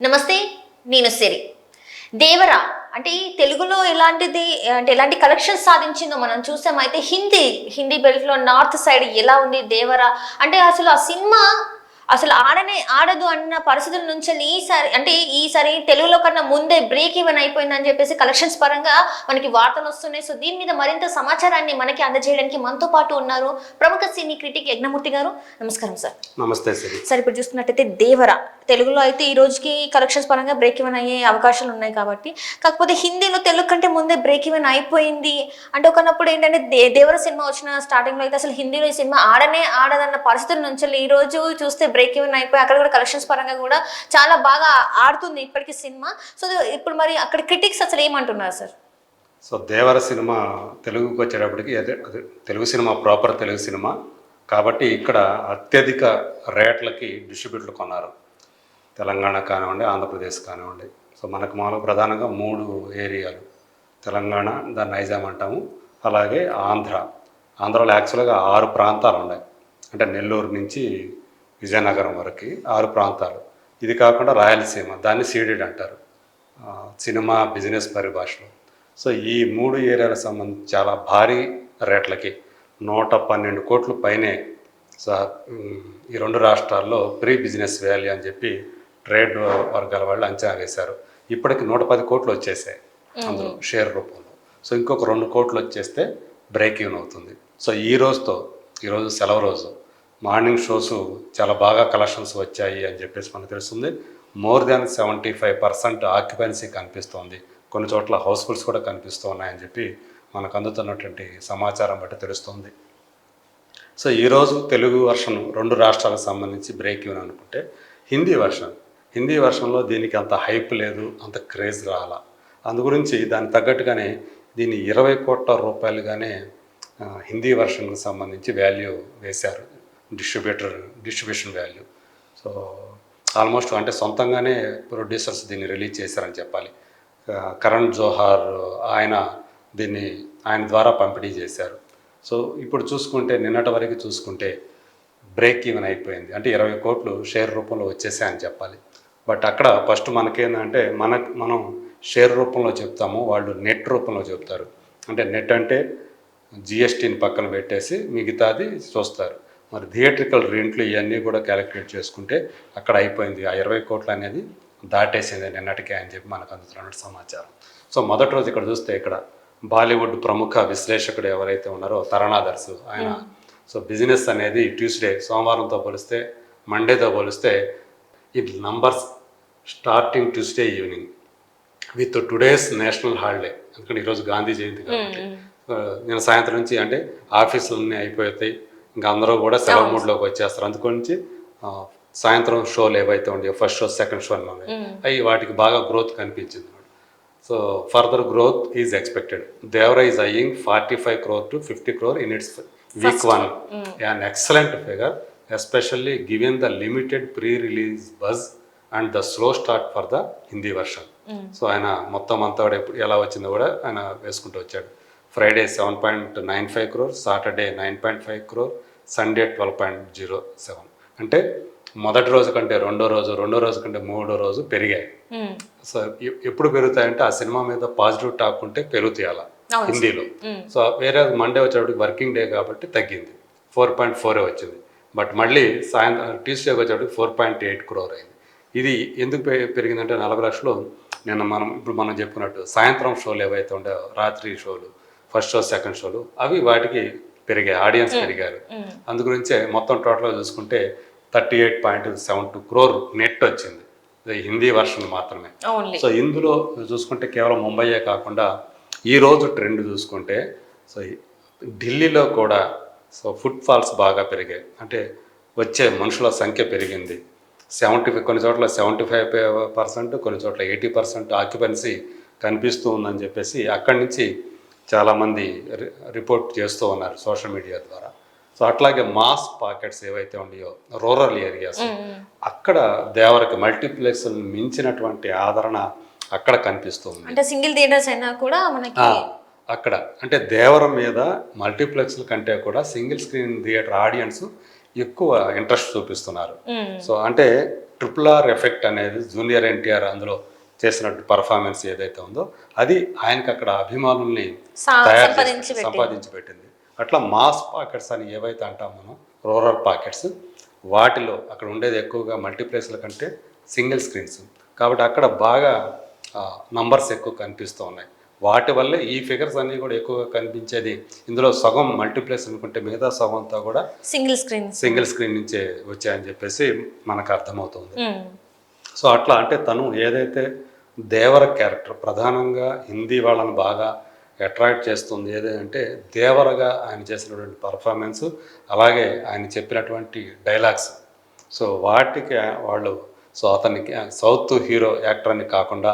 నమస్తే. నేను సిరి. 'దేవర' అంటే ఈ తెలుగులో ఎలాంటిది అంటే ఎలాంటి కలెక్షన్స్ సాధించిందో మనం చూసామైతే హిందీ బెల్ట్‌లో నార్త్ సైడ్ ఎలా ఉంది 'దేవర' అంటే అసలు ఆ సినిమా అసలు ఆడదు అన్న పరిస్థితుల నుంచెల్లి ఈసారి తెలుగులో కన్నా ముందే బ్రేక్ ఈవెన్ అయిపోయిందని చెప్పేసి కలెక్షన్స్ పరంగా మనకి వార్తలొస్తున్నాయి. సో దీని మీద మరింత సమాచారాన్ని మనకి అందజేయడానికి మనతో పాటు ఉన్నారు ప్రముఖ సినీ క్రిటిక్ యజ్ఞమూర్తి గారు. నమస్కారం సార్. నమస్తే సిరి. సార్, ఇప్పుడు చూసుకున్నట్టయితే 'దేవర' తెలుగులో అయితే ఈ రోజుకి కలెక్షన్స్ పరంగా బ్రేక్ ఈవెన్ అయ్యే అవకాశాలు ఉన్నాయి కాబట్టి, కాకపోతే హిందీలో తెలుగు కంటే ముందే బ్రేక్ ఈవెన్ అయిపోయింది అంటే ఒకనప్పుడు ఏంటంటే 'దేవర' సినిమా వచ్చిన స్టార్టింగ్లో అయితే అసలు హిందీలో ఈ సినిమా ఆడదన్న పరిస్థితుల నుంచి ఈ రోజు చూస్తే బ్రేక్ ఈవెన్ అయిపోయి అక్కడ కూడా కలెక్షన్స్ పరంగా కూడా చాలా బాగా ఆడుతుంది ఇప్పటికీ సినిమా. సో ఇప్పుడు మరి అక్కడ క్రిటిక్స్ అసలు ఏమంటున్నారు సార్? సో 'దేవర' సినిమా తెలుగుకి వచ్చేటప్పటికి అదే Telugu cinema, proper Telugu cinema కాబట్టి ఇక్కడ అత్యధిక రేట్లకి డిస్ట్రిబ్యూటర్లు కొన్నారు. తెలంగాణ కానివ్వండి, ఆంధ్రప్రదేశ్ కానివ్వండి. సో మనకు మామూలుగా ప్రధానంగా 3 ఏరియాలు: తెలంగాణ, దాన్ని నైజాం అంటాము, అలాగే ఆంధ్రాలో యాక్చువల్గా 6 ప్రాంతాలు ఉన్నాయి. అంటే నెల్లూరు నుంచి విజయనగరం వరకు 6 ప్రాంతాలు. ఇది కాకుండా రాయలసీమ, దాన్ని సీడెడ్ అంటారు సినిమా బిజినెస్ పరిభాషలో. సో ఈ 3 ఏరియాలకు సంబంధించి చాలా భారీ రేట్లకి 112 కోట్ల పైనే ఈ 2 రాష్ట్రాల్లో ప్రీ బిజినెస్ వాల్యూ అని చెప్పి ట్రేడ్ వర్గాల వాళ్ళు అంచనా వేశారు. ఇప్పటికి 110 కోట్లు వచ్చేసాయి అందులో షేర్ రూపంలో. సో ఇంకొక 2 కోట్లు వచ్చేస్తే బ్రేక్ ఈవెన్ అవుతుంది. సో ఈరోజు సెలవు రోజు మార్నింగ్ షోస్ చాలా బాగా కలెక్షన్స్ వచ్చాయి అని చెప్పేసి మనకు తెలుస్తుంది. మోర్ దాన్ 75% ఆక్యుపెన్సీ కనిపిస్తోంది. కొన్ని చోట్ల హౌస్ఫుల్స్ కూడా కనిపిస్తూ ఉన్నాయని చెప్పి మనకు అందుతున్నటువంటి సమాచారం బట్టి తెలుస్తుంది. సో ఈరోజు తెలుగు వర్షన్ 2 రాష్ట్రాలకు సంబంధించి బ్రేక్ ఈవెన్ అనుకుంటే, హిందీ వర్షన్లో దీనికి అంత హైప్ లేదు, అంత క్రేజ్ రాలా. అందుగురించి దానికి తగ్గట్టుగానే దీన్ని 20 కోట్ల రూపాయలుగానే హిందీ వర్షన్కి సంబంధించి వాల్యూ వేశారు, డిస్ట్రిబ్యూషన్ వాల్యూ. సో ఆల్మోస్ట్ అంటే సొంతంగానే ప్రొడ్యూసర్స్ దీన్ని రిలీజ్ చేశారని చెప్పాలి. కరణ్ జోహార్ ఆయన ద్వారా పంపిణీ చేశారు. సో ఇప్పుడు చూసుకుంటే, నిన్నటి వరకు చూసుకుంటే బ్రేక్ ఈవెన్ అయిపోయింది. అంటే 20 కోట్లు షేర్ రూపంలో వచ్చేసాయని చెప్పాలి. బట్ అక్కడ ఫస్ట్ మనకేందంటే మనం షేర్ రూపంలో చెప్తాము, వాళ్ళు నెట్ రూపంలో చెప్తారు. అంటే నెట్ అంటే జిఎస్టీని పక్కన పెట్టేసి మిగతాది చూస్తారు. మరి థియేట్రికల్ రెంట్లు ఇవన్నీ కూడా క్యాలిక్యులేట్ చేసుకుంటే అక్కడ అయిపోయింది. ఆ 20 కోట్లు అనేది దాటేసింది నిన్నటికే అని చెప్పి మనకు అందుతున్న సమాచారం. సో మొదటి రోజు ఇక్కడ చూస్తే, ఇక్కడ బాలీవుడ్ ప్రముఖ విశ్లేషకుడు ఎవరైతే ఉన్నారో తరణాదర్శ్, ఆయన సో బిజినెస్ అనేది సోమవారంతో పోలిస్తే, మండేతో పోలిస్తే it numbers starting Tuesday evening with today's national holiday. ఎందుకంటే ఈరోజు గాంధీ జయంతి కాబట్టి నేను సాయంత్రం నుంచి అంటే ఆఫీసులన్నీ అయిపోతాయి, ఇంకా అందరూ కూడా సెలవు మూడ్లోకి వచ్చేస్తారు. అందుగురించి సాయంత్రం షోలు ఏవైతే ఉండేవి, ఫస్ట్ షో, సెకండ్ షో అవి వాటికి బాగా గ్రోత్ కనిపించింది. So further growth is expected. 'Devara' is eyeing 45 crore to 50 crore in its week 1. An excellent figure, especially given the limited pre-release buzz and the slow start for the Hindi version. So ఆయన మొత్తం అంతా కూడా ఎలా వచ్చిందో కూడా ఆయన వేసుకుంటూ వచ్చాడు. Friday 7.95 crore, Saturday 9.5 crore, Sunday 12.07. అంటే మొదటి రోజు కంటే రెండో రోజు కంటే మూడో రోజు పెరిగాయి. సో ఎప్పుడు పెరుగుతాయంటే ఆ సినిమా మీద పాజిటివ్ టాక్ ఉంటే పెరుగుతాయి అలా హిందీలో. సో వేరే మండే వచ్చేటప్పటికి వర్కింగ్ డే కాబట్టి తగ్గింది, 4.4 వచ్చింది. బట్ మళ్ళీ ట్యూస్డేకి వచ్చేటప్పటికి 4.8 crore అయింది. ఇది ఎందుకు పెరిగిందంటే 40 లక్షలు ఇప్పుడు మనం చెప్పుకున్నట్టు సాయంత్రం షోలు ఏవైతే ఉండేవో, రాత్రి షోలు, ఫస్ట్ షో, సెకండ్ షోలు, అవి వాటికి పెరిగాయి, ఆడియన్స్ పెరిగారు. అందుగురించే మొత్తం టోటల్గా చూసుకుంటే 38.72 crore నెట్ వచ్చింది, హిందీ వర్షన్ మాత్రమే. సో ఇందులో చూసుకుంటే కేవలం ముంబైయే కాకుండా ఈరోజు ట్రెండ్ చూసుకుంటే, సో ఢిల్లీలో కూడా సో ఫుట్ ఫాల్స్ బాగా పెరిగాయి. అంటే వచ్చే మనుషుల సంఖ్య పెరిగింది. కొన్ని చోట్ల 75%, కొన్ని చోట్ల 80% ఆక్యుపెన్సీ కనిపిస్తూ ఉందని చెప్పేసి అక్కడి నుంచి చాలామంది రిపోర్ట్ చేస్తూ ఉన్నారు సోషల్ మీడియా ద్వారా. సో అట్లాగే మాస్ పాకెట్స్ ఏవైతే ఉన్నాయో రూరల్ ఏరియాస్, అక్కడ 'దేవర'కి మల్టీప్లెక్స్ మించినటువంటి ఆదరణ అక్కడ కనిపిస్తుంది. అంటే సింగిల్ థియేటర్స్ అయినా కూడా మనకి అక్కడ అంటే 'దేవర' మీద మల్టీప్లెక్స్ల కంటే కూడా సింగిల్ స్క్రీన్ థియేటర్ ఆడియన్స్ ఎక్కువ ఇంట్రెస్ట్ చూపిస్తున్నారు. సో అంటే RRR ఎఫెక్ట్ అనేది జూనియర్ ఎన్టీఆర్ అందులో చేసినట్టు పర్ఫార్మెన్స్ ఏదైతే ఉందో అది ఆయనకి అక్కడ అభిమానుల్ని సంపాదించి పెట్టింది. అట్లా మాస్ పాకెట్స్ అని ఏవైతే అంటాం మనం, రూరల్ పాకెట్స్, వాటిలో అక్కడ ఉండేది ఎక్కువగా మల్టీప్లెక్స్ల కంటే సింగిల్ స్క్రీన్స్ కాబట్టి అక్కడ బాగా నంబర్స్ ఎక్కువ కనిపిస్తూ ఉన్నాయి. వాటి వల్లే ఈ ఫిగర్స్ అన్నీ కూడా ఎక్కువగా కనిపించేది. ఇందులో సగం మల్టీప్లెక్స్ అనుకుంటే మిగతా సగం అంతా కూడా సింగిల్ స్క్రీన్ నుంచే వచ్చాయని చెప్పేసి మనకు అర్థమవుతుంది. సో అట్లా అంటే తను ఏదైతే దేవర క్యారెక్టర్ ప్రధానంగా హిందీ వాళ్ళని బాగా అట్రాక్ట్ చేస్తుంది ఏదంటే దేవరగా ఆయన చేసినటువంటి పర్ఫార్మెన్స్, అలాగే ఆయన చెప్పినటువంటి డైలాగ్స్. సో వాటికి వాళ్ళు అతనికి సౌత్ హీరో యాక్టర్ అని కాకుండా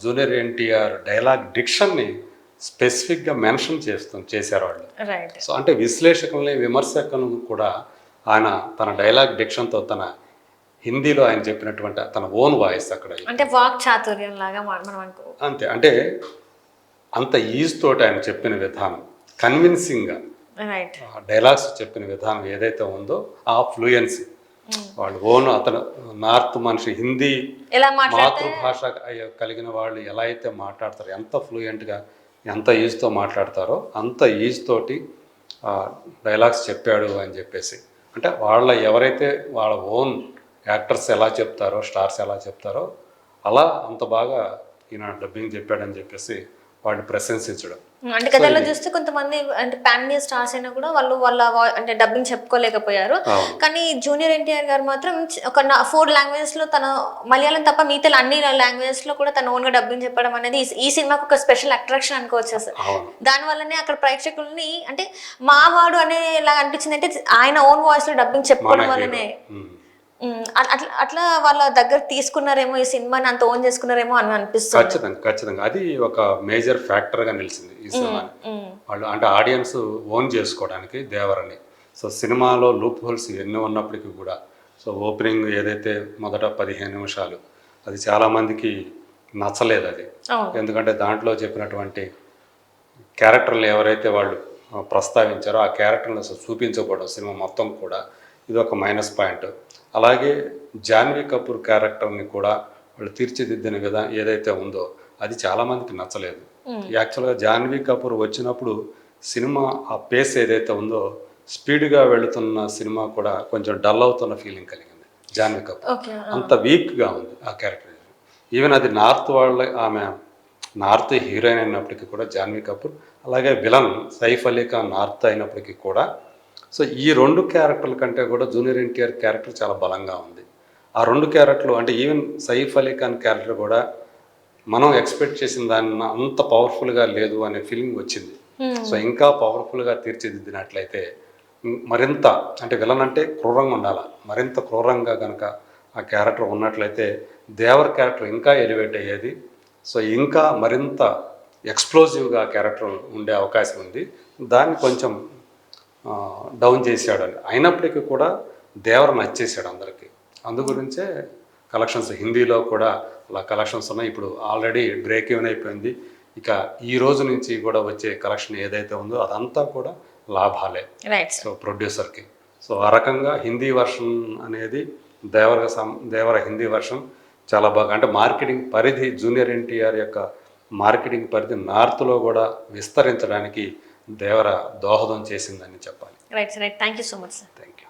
జూనియర్ ఎన్టీఆర్ డైలాగ్ డిక్షన్ని స్పెసిఫిక్గా మెన్షన్ చేశారు వాళ్ళు. సో అంటే విశ్లేషకుల్ని విమర్శకులను కూడా ఆయన తన డైలాగ్ డిక్షన్తో తన హిందీలో ఆయన చెప్పినటువంటి తన ఓన్ వాయిస్ అక్కడ అంటే వాక్ చాతుర్యం లాగా మనం అంతే. అంటే అంత ఈజ్ తోటి ఆయన చెప్పిన విధానం, కన్విన్సింగ్గా డైలాగ్స్ చెప్పిన విధానం ఏదైతే ఉందో ఆ ఫ్లూయెన్సీ వాళ్ళు ఓన్ అతను నార్త్ మనిషి హిందీ మాతృభాష కలిగిన వాళ్ళు ఎలా అయితే మాట్లాడతారో, ఎంత ఫ్లూయెంట్గా ఎంత ఈజ్తో మాట్లాడతారో అంత ఈజ్ తోటి డైలాగ్స్ చెప్పాడు అని చెప్పేసి. అంటే వాళ్ళ ఎవరైతే వాళ్ళ ఓన్ యాక్టర్స్ ఎలా చెప్తారో, స్టార్స్ ఎలా చెప్తారో అలా అంత బాగా ఈయన డబ్బింగ్ చెప్పాడని చెప్పేసి వాడిని ప్రశంసించడం. అంటే కథలో చూస్తే కొంతమంది అంటే పాన్ ఇండియా స్టార్స్ అయినా కూడా వాళ్ళ అంటే డబ్బింగ్ చెప్పుకోలేకపోయారు. కానీ జూనియర్ ఎన్టీఆర్ గారు మాత్రం ఒక 4 లాంగ్వేజెస్ లో తన మలయాళం తప్ప మిగతా అన్ని లాంగ్వేజెస్ లో కూడా తన ఓన్ గా డబ్బింగ్ చెప్పడం అనేది ఈ సినిమాకు ఒక స్పెషల్ అట్రాక్షన్ అనుకోవచ్చు సార్. దాని వల్లనే అక్కడ ప్రేక్షకుల్ని అంటే మావాడు అనేలా అనిపించింది. అంటే ఆయన ఓన్ వాయిస్ లో డబ్బింగ్ చెప్పుకోవడం వల్లనే అట్లా వాళ్ళ దగ్గర తీసుకున్నారేమో, ఈ సినిమాని అంత ఓన్ చేసుకున్నారేమో అని అనిపిస్తుంది. ఖచ్చితంగా అది ఒక మేజర్ ఫ్యాక్టర్గా నిలిచింది ఈ సినిమాని. వాళ్ళు అంటే ఆడియన్స్ ఓన్ చేసుకోవడానికి దేవరని. సో సినిమాలో లూప్ హోల్స్ ఎన్ని ఉన్నప్పటికీ కూడా సో ఓపెనింగ్ ఏదైతే మొదట 15 నిమిషాలు అది చాలామందికి నచ్చలేదు అది. ఎందుకంటే దాంట్లో చెప్పినటువంటి క్యారెక్టర్లు ఎవరైతే వాళ్ళు ప్రస్తావించారో ఆ క్యారెక్టర్ని అసలు చూపించకూడదు సినిమా మొత్తం కూడా, ఇది ఒక మైనస్ పాయింట్. అలాగే జాన్వీ కపూర్ క్యారెక్టర్ని కూడా వాళ్ళు తీర్చిదిద్దిన విధానం ఏదైతే ఉందో అది చాలామందికి నచ్చలేదు. యాక్చువల్గా జాన్వీ కపూర్ వచ్చినప్పుడు సినిమా ఆ పేస్ ఏదైతే ఉందో స్పీడ్గా వెళుతున్న సినిమా కూడా కొంచెం డల్ అవుతున్న ఫీలింగ్ కలిగింది. జాన్వీ కపూర్ అంత వీక్గా ఉంది ఆ క్యారెక్టర్. ఈవెన్ అది నార్త్ వాళ్ళ ఆమె నార్త్ హీరోయిన్ అయినప్పటికీ కూడా జాన్వీ కపూర్, అలాగే విలన్ సైఫ్ అలీ ఖాన్ నార్త్ అయినప్పటికీ కూడా సో ఈ 2 క్యారెక్టర్ల కంటే కూడా జూనియర్ ఎన్టీఆర్ క్యారెక్టర్ చాలా బలంగా ఉంది. ఆ 2 క్యారెక్టర్లు అంటే ఈవెన్ సైఫ్ అలీ ఖాన్ క్యారెక్టర్ కూడా మనం ఎక్స్పెక్ట్ చేసిన దాన్ని అంత పవర్ఫుల్గా లేదు అనే ఫీలింగ్ వచ్చింది. సో ఇంకా పవర్ఫుల్గా తీర్చిదిద్దినట్లయితే మరింత అంటే విలన్ అంటే క్రూరంగా ఉండాలి, మరింత క్రూరంగా కనుక ఆ క్యారెక్టర్ ఉన్నట్లయితే దేవర్ క్యారెక్టర్ ఇంకా ఎలివేట్ అయ్యేది. సో ఇంకా మరింత ఎక్స్ప్లోజివ్గా క్యారెక్టర్ ఉండే అవకాశం ఉంది. దాన్ని కొంచెం డౌన్ చేశాడు అని అయినప్పటికీ కూడా దేవర నచ్చేసాడు అందరికీ. అందు గురించే కలెక్షన్స్ హిందీలో కూడా అలా కలెక్షన్స్ ఉన్నాయి. ఇప్పుడు ఆల్రెడీ బ్రేక్ ఈవెన్ అయిపోయింది. ఇక ఈ రోజు నుంచి కూడా వచ్చే కలెక్షన్ ఏదైతే ఉందో అదంతా కూడా లాభాలే సో ప్రొడ్యూసర్కి. సో ఆ రకంగా హిందీ వర్షన్ అనేది దేవర హిందీ వర్షన్ చాలా బాగా అంటే మార్కెటింగ్ పరిధి జూనియర్ ఎన్టీఆర్ యొక్క మార్కెటింగ్ పరిధి నార్త్లో కూడా విస్తరించడానికి దేవర దోహదం చేసిందని చెప్పాలి. Right. Thank you so much sir. Thank you.